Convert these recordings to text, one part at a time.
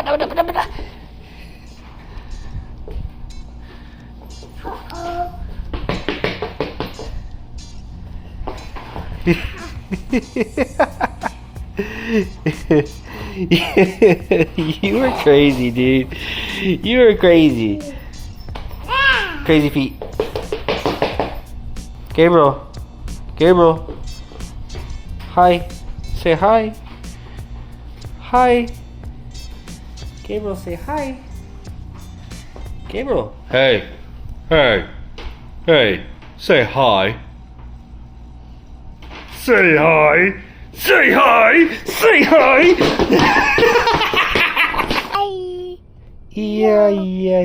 You were crazy, dude. You were crazy. Crazy feet. Gabriel. Gabriel. Hi. Say hi. Hi. Gabriel, say hi. Gabriel. Hey. Hey. Hey. Say hi. Say hi. Say hi. Say hi. Yeah, yeah.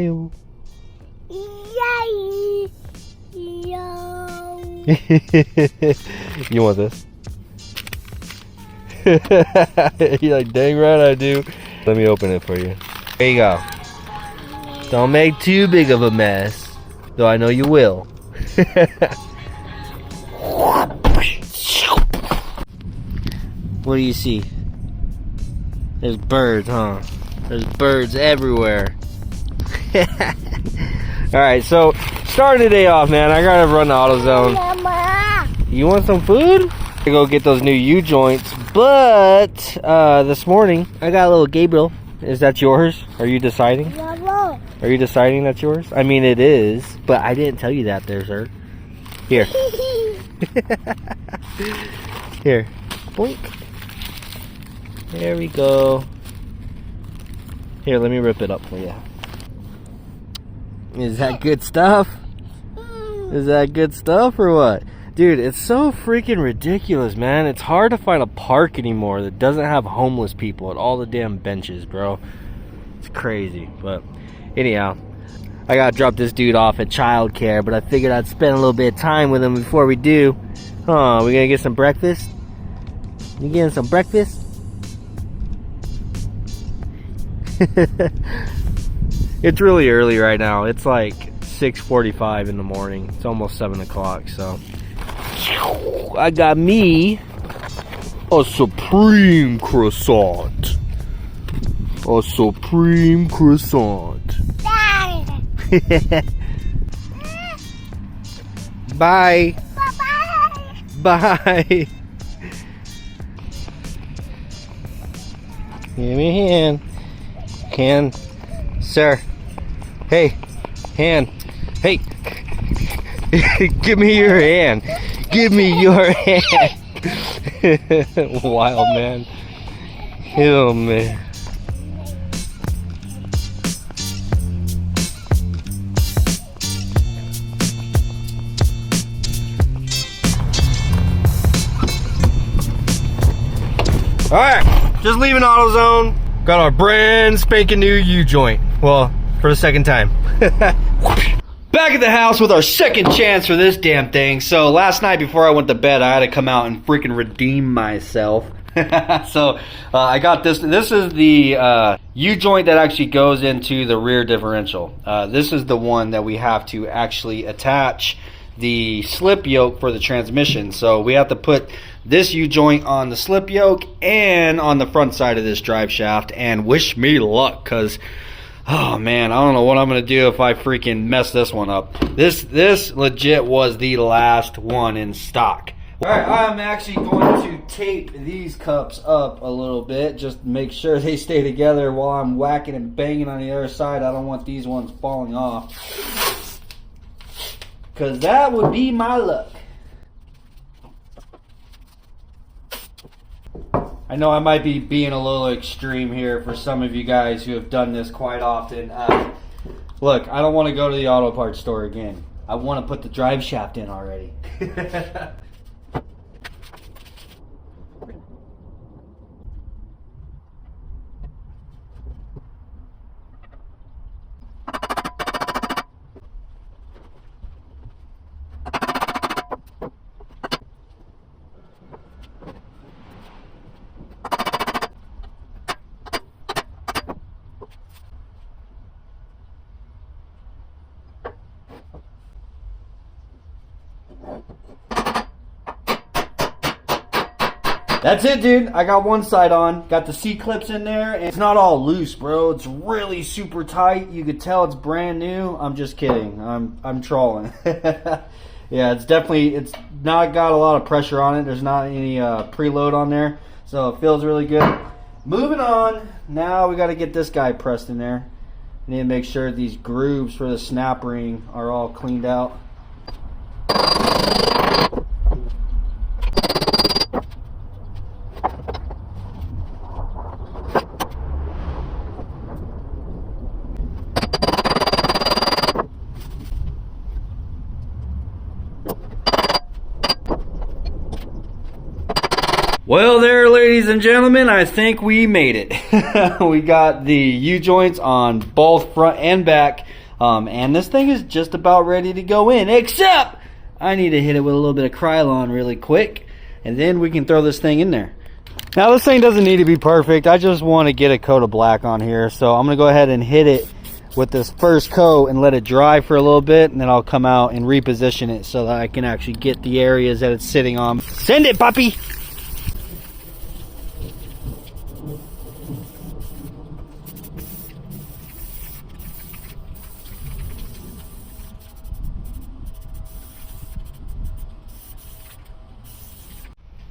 You want this? You're like, dang right I do. Let me open it for you. There you go. Don't make too big of a mess, though I know you will. What do you see? There's birds, huh? There's birds everywhere. Alright, so starting the day off, man. I gotta run to AutoZone. You want some food? I go get those new U-joints, but this morning I got a little Gabriel. Is that yours? Are you deciding? Are you deciding that's yours? I mean, it is, but I didn't tell you that there, sir. Here. Here. Boink. There we go. Here, let me rip it up for you. Is that good stuff? Is that good stuff or what? Dude, it's so freaking ridiculous, man. It's hard to find a park anymore that doesn't have homeless people at all the damn benches, bro. It's crazy, but anyhow, I gotta drop this dude off at childcare, but I figured I'd spend a little bit of time with him before we do. Oh, we gonna get some breakfast? You getting some breakfast? It's really early right now. It's like 6:45 in the morning. It's almost 7 o'clock, so I got me a supreme croissant. A supreme croissant. Bye. Bye. Give me a hand. Hand. Sir. Hey. Hand. Hey. Give me your hand. Give me your hand. Wild man. Oh man. Alright, just leaving AutoZone. Got our brand spanking new U-joint. Well, for the second time. Back at the house with our second chance for this damn thing. So last night before I went to bed, I had to come out and freaking redeem myself. So I got this. This is the U-joint that actually goes into the rear differential. This is the one that we have to actually attach the slip yoke for the transmission. So we have to put this U-joint on the slip yoke and on the front side of this drive shaft, and wish me luck, because oh man, I don't know what I'm gonna do if I freaking mess this one up. This legit was the last one in stock. Alright, I'm actually going to tape these cups up a little bit, just make sure they stay together while I'm whacking and banging on the other side. I don't want these ones falling off, because that would be my luck. I know I might be being a little extreme here for some of you guys who have done this quite often. Look, I don't want to go to the auto parts store again. I want to put the drive shaft in already. That's it, dude. I got one side on. Got the C-clips in there. And it's not all loose, bro. It's really super tight. You could tell it's brand new. I'm just kidding. I'm trolling. Yeah, it's not got a lot of pressure on it. There's not any preload on there. So it feels really good. Moving on. Now we got to get this guy pressed in there. Need to make sure these grooves for the snap ring are all cleaned out. Well there, ladies and gentlemen, I think we made it. We got the U-joints on both front and back, and this thing is just about ready to go in, except I need to hit it with a little bit of Krylon really quick, and then we can throw this thing in there. Now this thing doesn't need to be perfect. I just want to get a coat of black on here, so I'm going to go ahead and hit it with this first coat and let it dry for a little bit, and then I'll come out and reposition it so that I can actually get the areas that it's sitting on. Send it, puppy!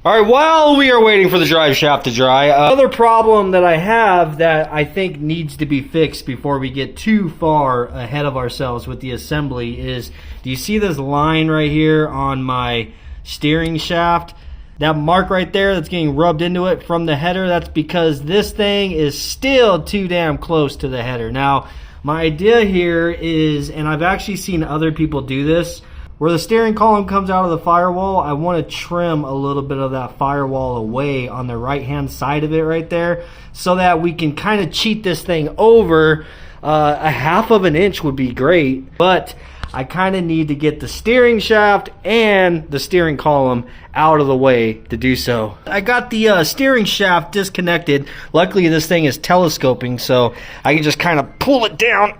All right, while we are waiting for the drive shaft to dry, another problem that I have that I think needs to be fixed before we get too far ahead of ourselves with the assembly is, do you see this line right here on my steering shaft? That mark right there that's getting rubbed into it from the header, that's because this thing is still too damn close to the header. Now, my idea here is, and I've actually seen other people do this, where the steering column comes out of the firewall, I want to trim a little bit of that firewall away on the right hand side of it right there, so that we can kind of cheat this thing over. A half of an inch would be great, but I kind of need to get the steering shaft and the steering column out of the way to do so. I got the steering shaft disconnected. Luckily this thing is telescoping, so I can just kind of pull it down.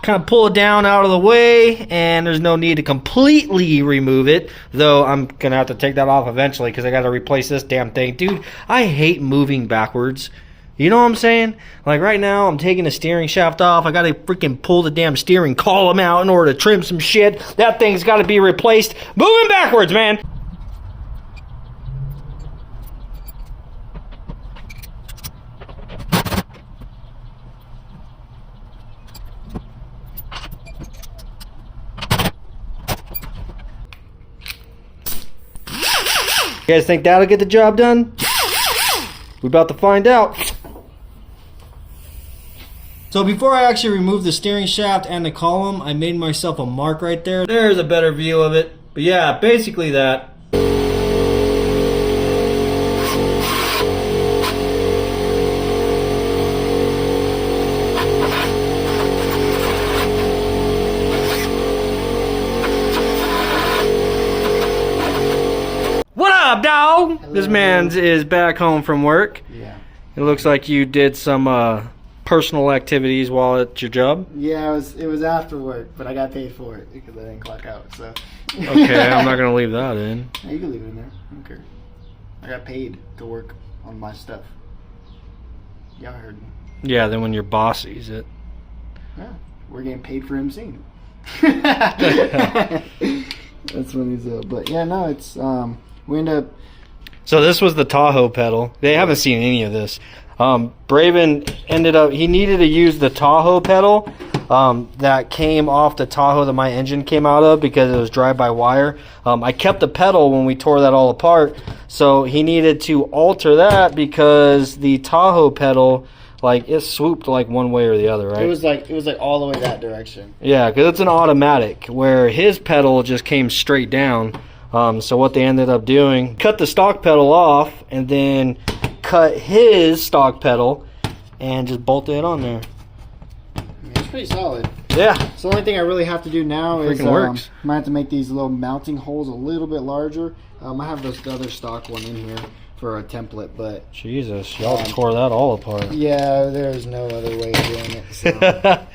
Kind of pull it down out of the way, and there's no need to completely remove it, though I'm gonna have to take that off eventually because I got to replace this damn thing. Dude, I hate moving backwards. You know what I'm saying? Like right now I'm taking the steering shaft off. I gotta freaking pull the damn steering column out in order to trim some shit. That thing's got to be replaced. Moving backwards, man. You guys think that'll get the job done? We're about to find out. So before I actually remove the steering shaft and the column, I made myself a mark right there. There's a better view of it. But yeah, basically that. Dog. Hello. This man is back home from work. Yeah. It looks like you did some personal activities while at your job. Yeah, it was after work, but I got paid for it because I didn't clock out. So. Okay, I'm not gonna leave that in. Yeah, you can leave it in there. I don't care. I got paid to work on my stuff. Y'all heard me. Yeah, then when your boss sees it. Yeah, we're getting paid for him seeing it. That's when he's up. But yeah, no, it's we end up. So this was the Tahoe pedal. They haven't seen any of this. Braven ended up, he needed to use the Tahoe pedal that came off the Tahoe that my engine came out of because it was drive-by-wire. I kept the pedal when we tore that all apart, so he needed to alter that because the Tahoe pedal, like, it swooped like one way or the other, right? It was like all the way that direction. Yeah, because it's an automatic, where his pedal just came straight down. So what they ended up doing, cut the stock pedal off and then cut his stock pedal and just bolted it on there. I mean, it's pretty solid. Yeah. So the only thing I really have to do now is works. I might have to make these little mounting holes a little bit larger. I have the other stock one in here for a template, but Jesus, y'all tore that all apart. yeah, there's no other way of doing it. So.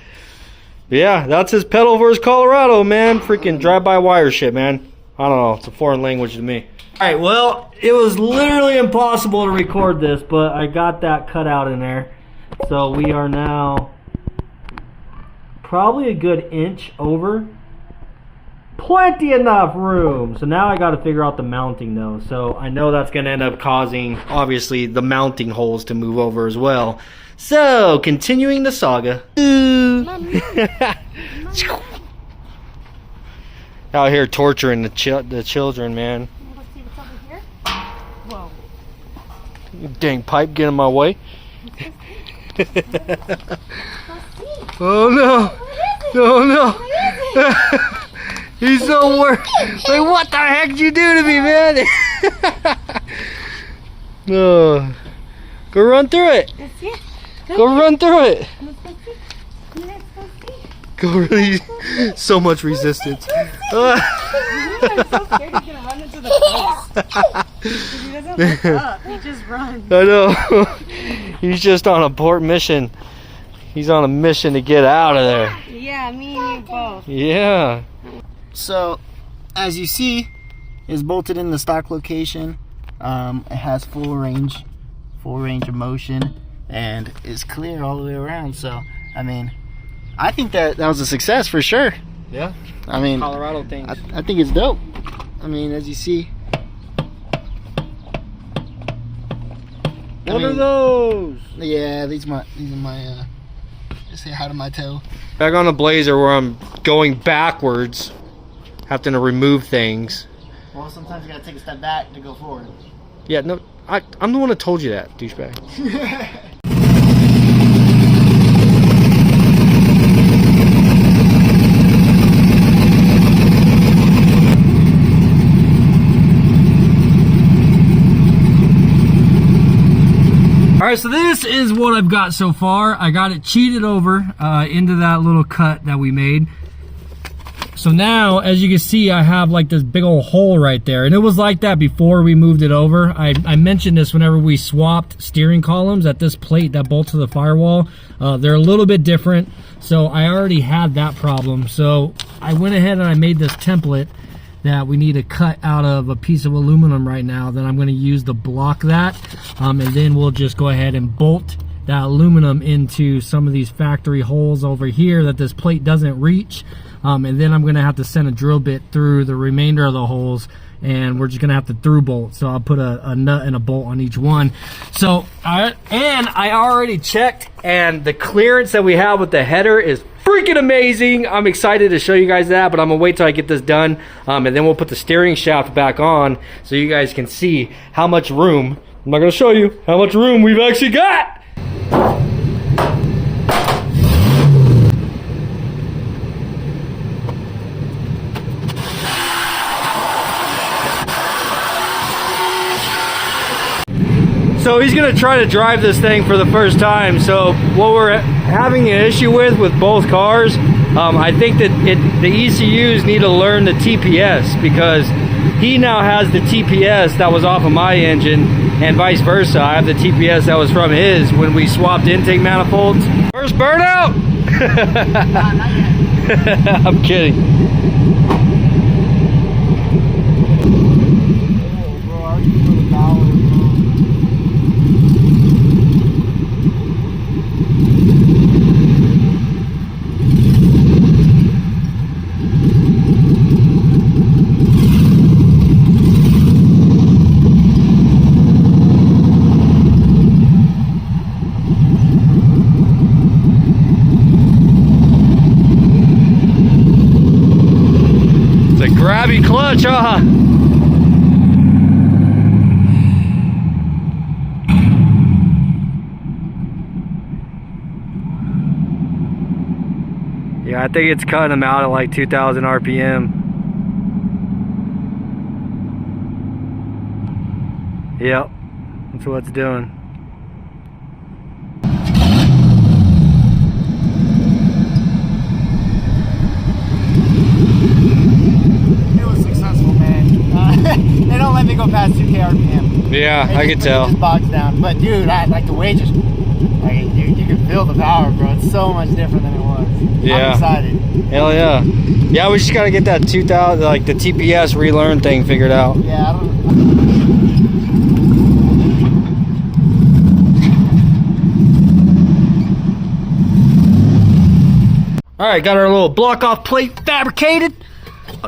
Yeah, that's his pedal versus Colorado, man. Freaking drive-by-wire shit, man. I don't know. It's a foreign language to me. Alright, well, it was literally impossible to record this, but I got that cut out in there. So we are now probably a good inch over. Plenty enough room. So now I got to figure out the mounting though. So I know that's going to end up causing, obviously, the mounting holes to move over as well. So, continuing the saga. Out here torturing the children, man. Let's see what's over here. Whoa. You dang pipe, get in my way. Oh no! Oh no! He's so worried. Like, what the heck did you do to me, man? Oh. Go run through it. Let's see it. Go run through it. Let's go see. Let's go see. Go really. So much resistance. I'm so scared he's gonna run into the post. He doesn't look up. He just runs. I know. He's just on a port mission. He's on a mission to get out of there. Yeah, me and you both. Yeah. So, as you see, it's bolted in the stock location. It has full range of motion, and it's clear all the way around. So, I mean, I think that was a success for sure. Yeah. I mean, Colorado things. I think it's dope. I mean, as you see. What are those? Yeah, these are my just say hi to my toe. Back on the Blazer where I'm going backwards, having to remove things. Well, sometimes you gotta take a step back to go forward. Yeah, no, I'm the one that told you that, douchebag. Alright, so this is what I've got so far. I got it cheated over into that little cut that we made. So now, as you can see, I have like this big old hole right there. And it was like that before we moved it over. I mentioned this whenever we swapped steering columns at this plate that bolts to the firewall. They're a little bit different. So I already had that problem. So I went ahead and I made this template that we need to cut out of a piece of aluminum right now. Then I'm going to use to block that. And then we'll just go ahead and bolt that aluminum into some of these factory holes over here that this plate doesn't reach. And then I'm going to have to send a drill bit through the remainder of the holes, and we're just going to have to through bolt. So I'll put a nut and a bolt on each one. So I already checked, and the clearance that we have with the header is freaking amazing. I'm excited to show you guys that, but I'm gonna wait till I get this done, and then we'll put the steering shaft back on so you guys can see how much room. I'm not gonna show you how much room we've actually got. So he's gonna try to drive this thing for the first time. So what we're having an issue with both cars, I think that the ECUs need to learn the TPS, because he now has the TPS that was off of my engine, and vice versa. I have the TPS that was from his when we swapped intake manifolds. First burnout? Not yet. I'm kidding. Grabby clutch, huh? Yeah, I think it's cutting them out at like 2,000 RPM. Yep, that's what it's doing. They don't let me go past 2K RPM. Yeah, I can tell. It just bogs down. But dude, like the way just, like, you can feel feel the power, bro. It's so much different than it was. Yeah. I'm excited. Hell yeah. Yeah, we just gotta get that 2000, like the TPS relearn thing figured out. Yeah, I don't. All right, got our little block off plate fabricated.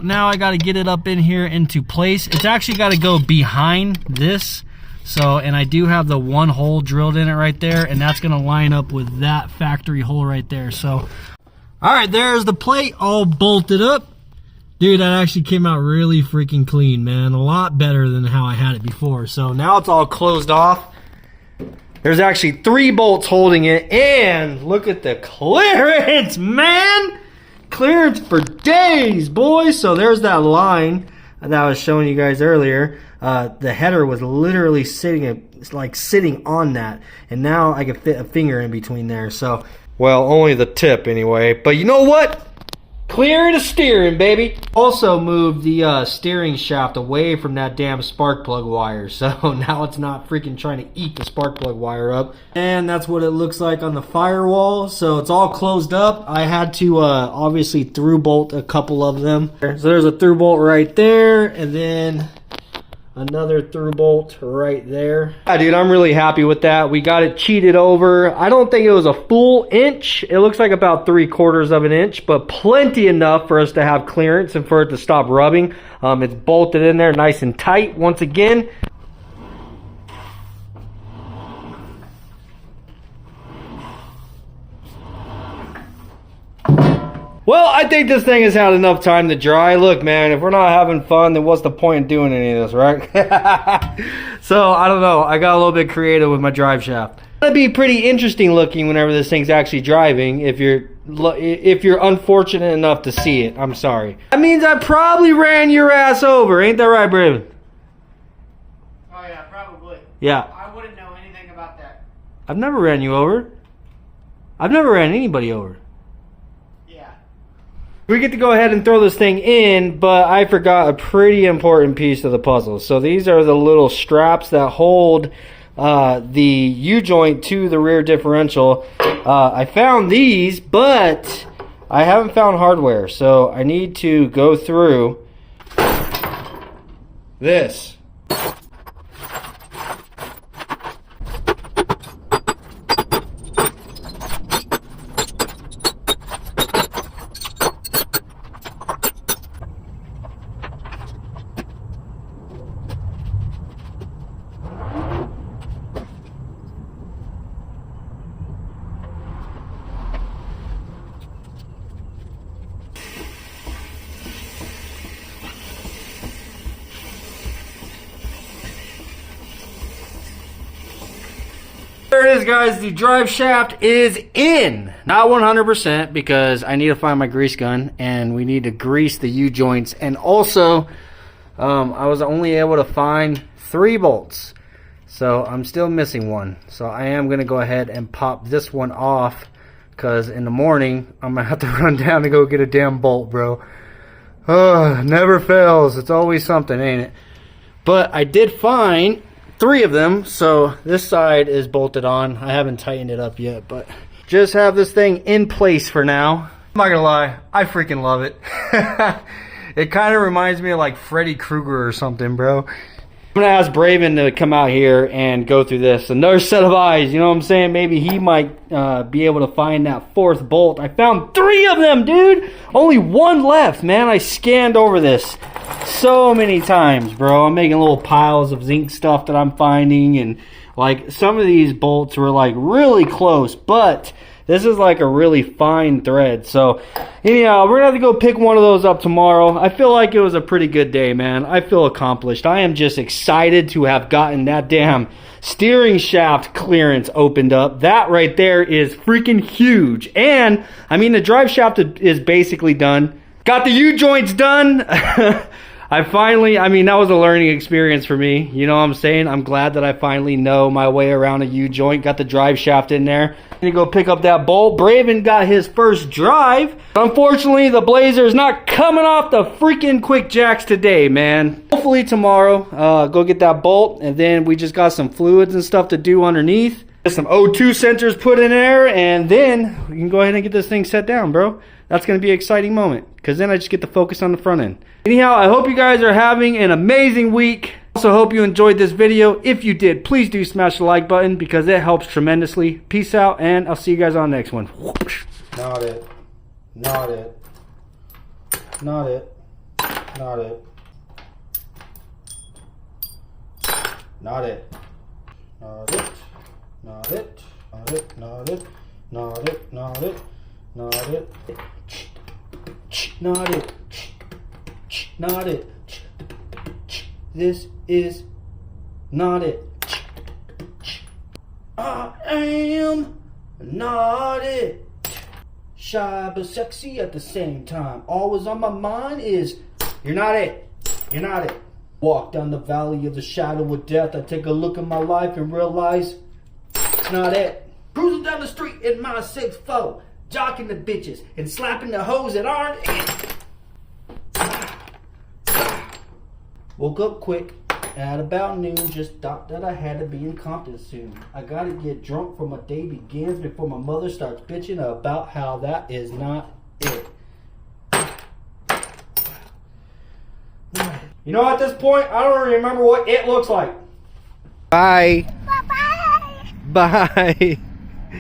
Now I gotta get it up in here into place. It's actually gotta go behind this. So, and I do have the one hole drilled in it right there, and that's gonna line up with that factory hole right there. So, all right, there's the plate all bolted up. Dude, that actually came out really freaking clean, man. A lot better than how I had it before. So now it's all closed off. There's actually 3 bolts holding it, and look at the clearance, man. Clearance for days, boys. So there's that line that I was showing you guys earlier. The header was literally sitting on that, and now I can fit a finger in between there. So, well, only the tip anyway. But you know what? Clear to steering, baby. Also moved the steering shaft away from that damn spark plug wire, so now it's not freaking trying to eat the spark plug wire up. And that's what it looks like on the firewall. So it's all closed up. I had to obviously through bolt a couple of them. So there's a through bolt right there, and then another through bolt right there. Yeah, dude, I'm really happy with that. We got it cheated over. I don't think it was a full inch. It looks like about 3/4 of an inch, but plenty enough for us to have clearance and for it to stop rubbing. It's bolted in there nice and tight once again. Well, I think this thing has had enough time to dry. Look, man, if we're not having fun, then what's the point in doing any of this, right? So, I don't know. I got a little bit creative with my drive shaft. It'll be pretty interesting looking whenever this thing's actually driving, if you're unfortunate enough to see it. I'm sorry. That means I probably ran your ass over. Ain't that right, Braven? Oh yeah, probably. Yeah. I wouldn't know anything about that. I've never ran you over. I've never ran anybody over. We get to go ahead and throw this thing in, but I forgot a pretty important piece of the puzzle. So these are the little straps that hold the U-joint to the rear differential. I found these, but I haven't found hardware. So I need to go through this. There it is, guys. The drive shaft is in. Not 100% because I need to find my grease gun and we need to grease the U-joints. And also, I was only able to find 3 bolts. So I'm still missing one. So I am going to go ahead and pop this one off because in the morning, I'm going to have to run down to go get a damn bolt, bro. Never fails. It's always something, ain't it? But I did find 3 of them, so this side is bolted on. I haven't tightened it up yet, but just have this thing in place for now. I'm not gonna lie, I freaking love it. It kind of reminds me of like Freddy Krueger or something, bro. I'm gonna ask Braven to come out here and go through this. Another set of eyes, you know what I'm saying? Maybe he might be able to find that 4th bolt. I found 3 of them, dude! Only 1 left, man. I scanned over this so many times, bro. I'm making little piles of zinc stuff that I'm finding, and like some of these bolts were like really close, but this is like a really fine thread. So anyhow, we're gonna have to go pick one of those up tomorrow. I feel like it was a pretty good day, man. I feel accomplished. I am just excited to have gotten that damn steering shaft clearance opened up. That right there is freaking huge. And I mean, the drive shaft is basically done. Got the U-joints done. I mean, that was a learning experience for me. You know what I'm saying? I'm glad that I finally know my way around a U-joint. Got the drive shaft in there. I'm gonna go pick up that bolt. Braven got his first drive. Unfortunately, the Blazer's not coming off the freaking quick jacks today, man. Hopefully tomorrow, go get that bolt. And then we just got some fluids and stuff to do underneath. Get some O2 sensors put in there, and then we can go ahead and get this thing set down, bro. That's going to be an exciting moment, because then I just get to focus on the front end. Anyhow, I hope you guys are having an amazing week. Also hope you enjoyed this video. If you did, please do smash the like button, because it helps tremendously. Peace out, and I'll see you guys on the next one. Not it. Not it. Not it. Not it. Not it. Not it. Not it. Not it. Not it. Not it. Not it. Not it. Not it. Not it. This is not it. I am not it. Shy but sexy at the same time. Always on my mind is, you're not it. You're not it. Walk down the valley of the shadow of death. I take a look at my life and realize it's not it. Cruising down the street in my 6'4", jocking the bitches and slapping the hoes that aren't it. Woke up quick at about noon, just thought that I had to be in Compton soon. I gotta get drunk before my day begins, before my mother starts bitching about how that is not it. You know, at this point, I don't remember what it looks like. Bye. Bye-bye. Bye.